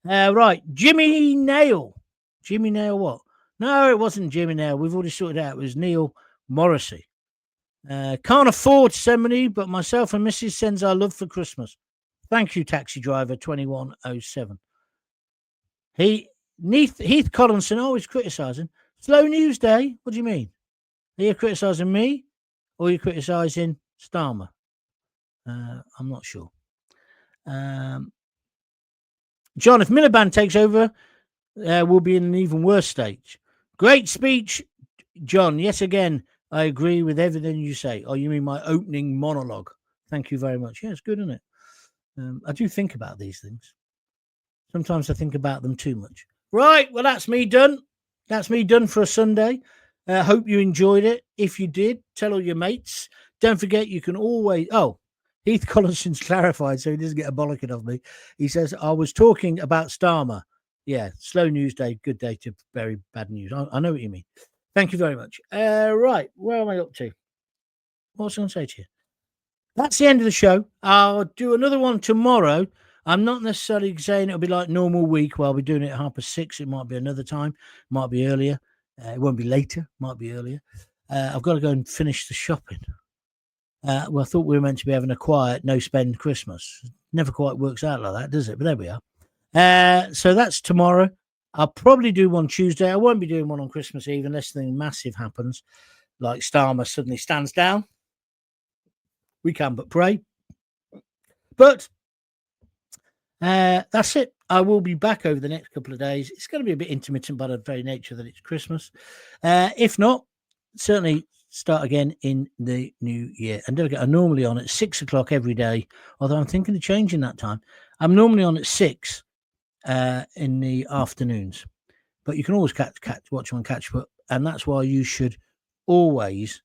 Right. Jimmy Nail. Jimmy Nail what? No, it wasn't Jimmy Nail. We've already sorted it out. It was Neil Morrissey. Can't afford to send money, but myself and Mrs. sends our love for Christmas. Thank you, taxi driver 2107. Heath Collinson always criticising. Slow news day? What do you mean? Are you criticising me or are you criticising Starmer? I'm not sure. John, if Miliband takes over, we'll be in an even worse stage. Great speech, John. Yet again, I agree with everything you say. Oh, you mean my opening monologue? Thank you very much. Yeah, it's good, isn't it? I do think about these things. Sometimes I think about them too much. Right, well, that's me done. That's me done for a Sunday. Hope you enjoyed it. If you did, tell all your mates. Don't forget, you can always... Oh, Heath Collinson's clarified, so he doesn't get a bollocking of me. He says, I was talking about Starmer. Yeah, slow news day, good day to very bad news. I know what you mean. Thank you very much. Right, where am I up to? What was I going to say to you? That's the end of the show. I'll do another one tomorrow. I'm not necessarily saying it'll be like normal week where I'll be doing it at 6:30. It might be another time. It might be earlier. It won't be later. It might be earlier. I've got to go and finish the shopping. Well, I thought we were meant to be having a quiet, no-spend Christmas. Never quite works out like that, does it? But there we are. So that's tomorrow. I'll probably do one Tuesday. I won't be doing one on Christmas Eve unless something massive happens, like Starmer suddenly stands down. We can but pray. But that's it. I will be back over the next couple of days. It's going to be a bit intermittent by the very nature that it's Christmas. If not, certainly start again in the new year. And don't forget, I'm normally on at 6 o'clock every day, although I'm thinking of changing that time. I'm normally on at 6 in the afternoons. But you can always watch on Catch Up, and that's why you should always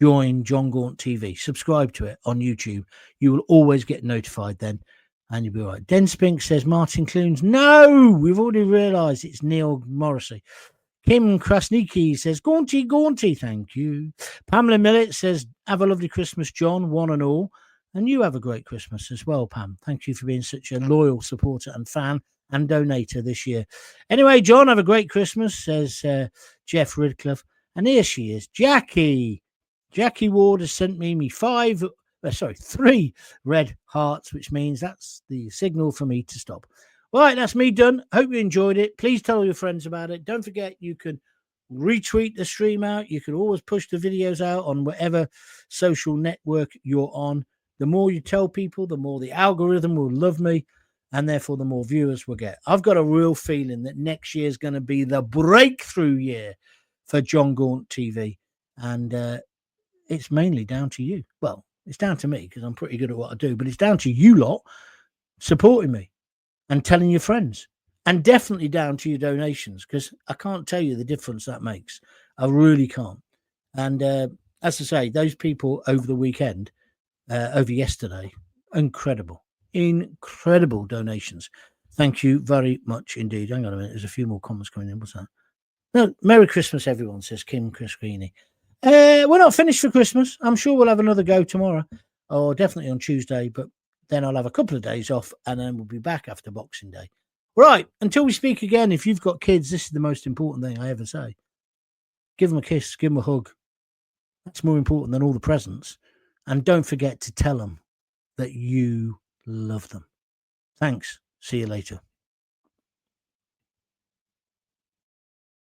join John Gaunt TV. Subscribe to it on YouTube. You will always get notified then, and you'll be all right. Den Spink says Martin Clunes. No, we've already realised it's Neil Morrissey. Kim Krasniki says Gaunty, thank you. Pamela Millett says have a lovely Christmas, John, one and all. And you have a great Christmas as well, Pam. Thank you for being such a loyal supporter and fan and donator this year. Anyway, John, have a great Christmas, says Jeff Ridcliffe. And here she is, Jackie. Jackie Ward has sent me 3 red hearts, which means that's the signal for me to stop. All right, that's me done. Hope you enjoyed it. Please tell all your friends about it. Don't forget, you can retweet the stream out. You can always push the videos out on whatever social network you're on. The more you tell people, the more the algorithm will love me, and therefore the more viewers we'll get. I've got a real feeling that next year is going to be the breakthrough year for John Gaunt TV, and it's mainly down to you. Well, it's down to me because I'm pretty good at what I do, but it's down to you lot supporting me and telling your friends, and definitely down to your donations, because I can't tell you the difference that makes. I really can't. And as I say, those people over the weekend, over yesterday, incredible donations. Thank you very much indeed. Hang on a minute, there's a few more comments coming in. What's that? No, Merry Christmas, everyone, says Kim Crispini. We're not finished for Christmas. I'm sure we'll have another go tomorrow, or definitely on Tuesday, but Then I'll have a couple of days off, and then we'll be back after Boxing Day. Right, until we speak again, if you've got kids, this is the most important thing I ever say. Give them a kiss, give them a hug. That's more important than all the presents. And don't forget to tell them that you love them. Thanks. See you later.